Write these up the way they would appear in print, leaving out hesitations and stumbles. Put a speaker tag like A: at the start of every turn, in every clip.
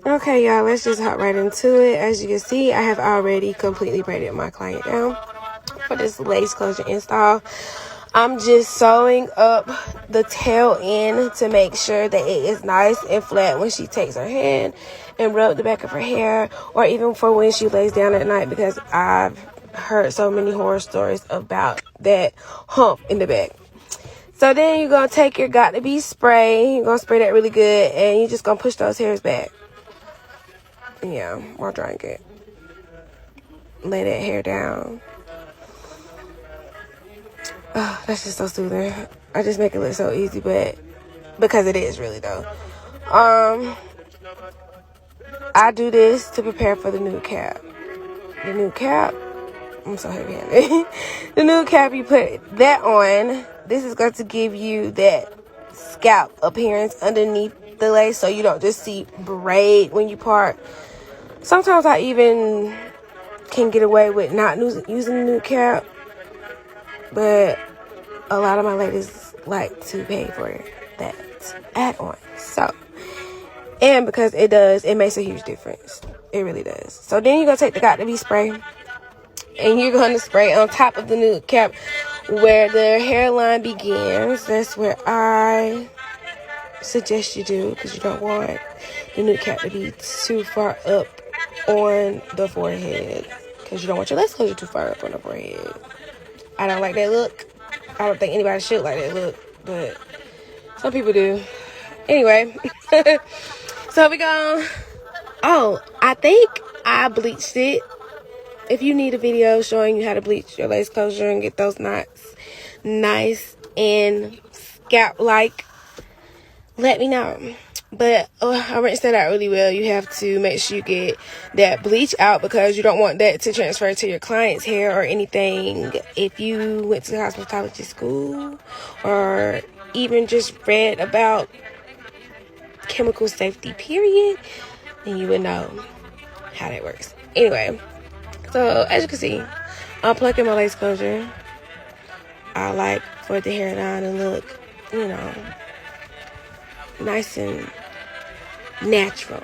A: Okay, y'all, let's just hop right into it. As you can see, I have already completely braided my client down for this lace closure install. I'm just sewing up the tail end to make sure that it is nice and flat when she takes her hand and rub the back of her hair, or even for when she lays down at night, because I've heard so many horror stories about that hump in the back. So then you're going to take your Got To Be spray. You're going to spray that really good, and you're just going to push those hairs back. Yeah, while drying it. Lay that hair down. Oh, that's just so soothing. I just make it look so easy, but because it is really though. I do this to prepare for the new cap. The new cap, I'm so heavy-handed. The new cap, you put that on. This is going to give you that scalp appearance underneath the lace, so you don't just see braid when you part. Sometimes I even can get away with not using the new cap, but a lot of my ladies like to pay for that add-on. So, and because it makes a huge difference. It really does. So then you're going to take the Got To Be spray, and you're going to spray on top of the new cap where the hairline begins. That's where I suggest you do, because you don't want the new cap to be too far up on the forehead, because you don't want your lace closure too far up on the forehead. I don't like that look. I don't think anybody should like that look, but some people do. Anyway, so we go. Oh, I think I bleached it. If you need a video showing you how to bleach your lace closure and get those knots nice and scalp-like, let me know. But I rinsed that out really well. You have to make sure you get that bleach out, because you don't want that to transfer to your client's hair or anything. If you went to cosmetology school or even just read about chemical safety period, then you would know how that works. Anyway, so as you can see, I'm plucking my lace closure. I like for the hairline to look, nice and natural,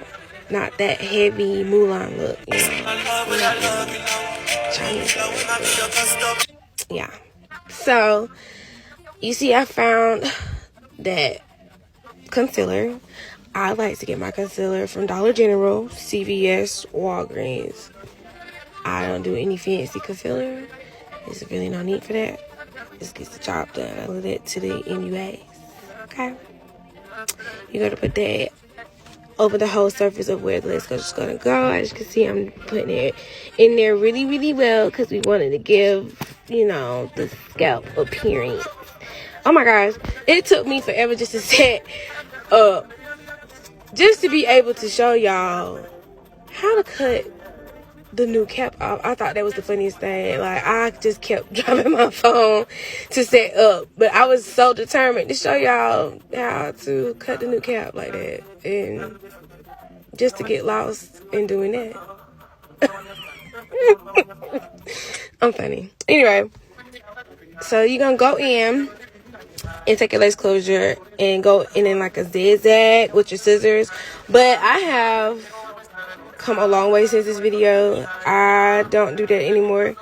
A: not that heavy Mulan look, Chinese look. Yeah. So you see, I found that concealer. I like to get my concealer from Dollar General, CVS, Walgreens. I don't do any fancy concealer. There's really no need for that. Just gets the job done. I leave it to the MUAs. Okay. You're gonna put that over the whole surface of where the lace closure is going to go. As you can see, I'm putting it in there really, really well, because we wanted to give, the scalp appearance. Oh my gosh, it took me forever just to set up, just to be able to show y'all how to cut the new cap off. I thought that was the funniest thing. Like, I just kept dropping my phone to set up, but I was so determined to show y'all how to cut the new cap like that, and just to get lost in doing that. I'm funny. Anyway, so you're gonna go in and take your lace closure and go in like a zigzag with your scissors. But I have come a long way since this video. I don't do that anymore.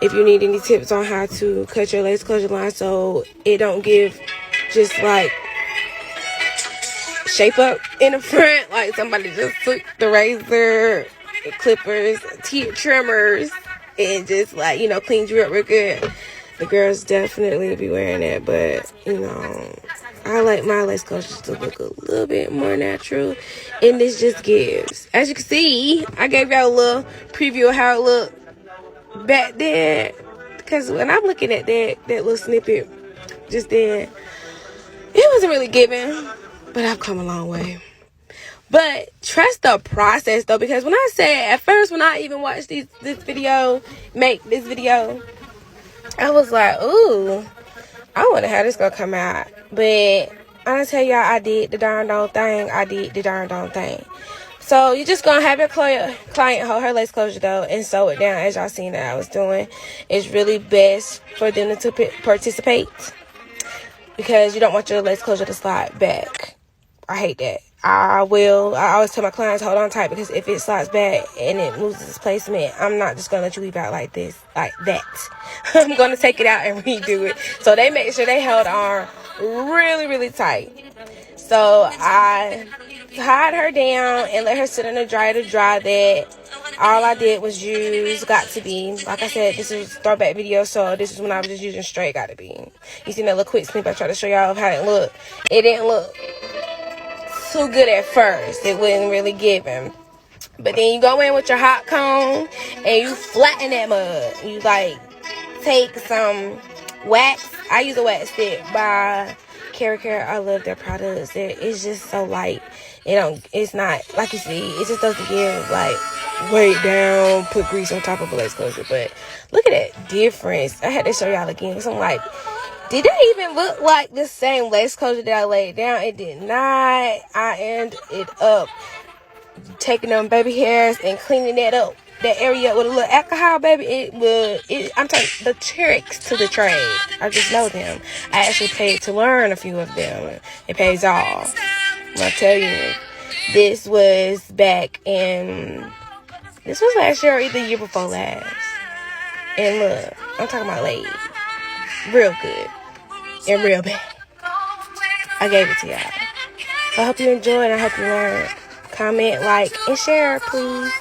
A: If you need any tips on how to cut your lace closure line so it don't give just like shape up in the front, like somebody just took the razor, the clippers, trimmers, and just like, cleaned you up real good, the girls definitely be wearing that. But I like my lace closures to look a little bit more natural, and this just gives. As you can see, I gave y'all a little preview of how it looked back then, because when I'm looking at that little snippet just then, it wasn't really giving. But I've come a long way. But trust the process though, because when I said at first, when I even watched make this video, I was like, ooh, I wonder how this gonna come out. But I'm gonna tell y'all, I did the darn thing. So you're just gonna have your client hold her lace closure though and sew it down, as y'all seen that I was doing. It's really best for them to participate, because you don't want your lace closure to slide back. I hate that. I always tell my clients, hold on tight, because if it slides back and it loses its placement, I'm not just going to let you leave out like this, like that. I'm going to take it out and redo it. So they make sure they held on really, really tight. So I tied her down and let her sit in the dryer to dry that. All I did was use Got2b. Like I said, this is a throwback video, so this is when I was just using straight Got2b. You seen that little quick snip I tried to show y'all of how it looked. It didn't look too good at first. It wasn't really giving. But then you go in with your hot cone and you flatten that mud. You like take some wax. I use a wax stick by Care. I love their products. It's just so light. It's not like you see. It just doesn't give like weight down, put grease on top of a lace closure. But look at that difference. I had to show y'all again. So I'm like, did that even look like the same lace closure that I laid down? It did not. I ended it up taking them baby hairs and cleaning that up, that area with a little alcohol, baby. I'm talking the tricks to the trade. I just know them. I actually paid to learn a few of them. It pays off. I'll tell you, this was last year or either the year before last. And look, I'm talking about ladies. Real good. And real bad. I gave it to y'all. So I hope you enjoyed. I hope you learned. Comment, like, and share, please.